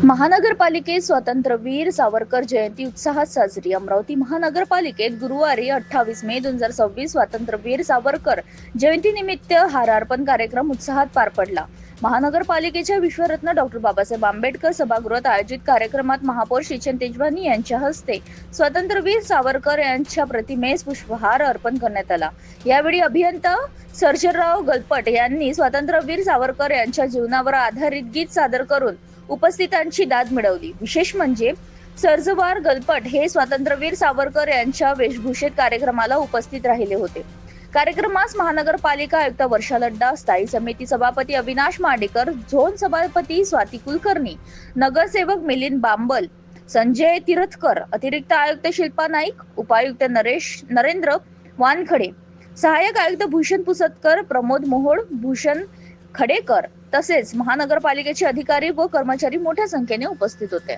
महानगरपालिकेत स्वातंत्र्यवीर सावरकर जयंती उत्साहात साजरी. अमरावती महानगरपालिकेत गुरुवारी 28 मे 2026 स्वातंत्र्यवीर सावरकर जयंतीनिमित्त हार अर्पण कार्यक्रम उत्साहात पार पडला. महानगरपालिकेच्या विश्वरत्न डॉक्टर बाबासाहेब आंबेडकर सभागृहात आयोजित कार्यक्रमात महापौर श्रीचंद तेजवानी यांच्या हस्ते स्वातंत्र्यवीर सावरकर यांच्या प्रतिमेस पुष्पहार अर्पण करण्यात आला. यावेळी अभियंता सर्जेराव गलपट यांनी स्वातंत्र्यवीर सावरकर यांच्या जीवनावर आधारित गीत सादर करून उपस्थितांची दाद मिळवली. विशेष म्हणजे सर्जेराव गलपट हे स्वातंत्र्यवीर सावरकर यांच्या वेशभूषेत कार्यक्रमाला उपस्थित राहिले होते. कार्यक्रमास महानगरपालिका आयुक्त वर्षा लड्डा, स्थायी समिती सभापती अविनाश माडेकर, झोन सभापती स्वाती कुलकर्णी, नगरसेवक मिलिंद बांबल, संजय तिरथकर, अतिरिक्त आयुक्त शिल्पा नाईक, उपायुक्त नरेंद्र वानखडे, सहाय्यक आयुक्त भूषण पुसतकर, प्रमोद मोहोळ, भूषण खडेकर तसेच महानगरपालिकेचे अधिकारी व कर्मचारी मोठ्या संख्येने उपस्थित होते.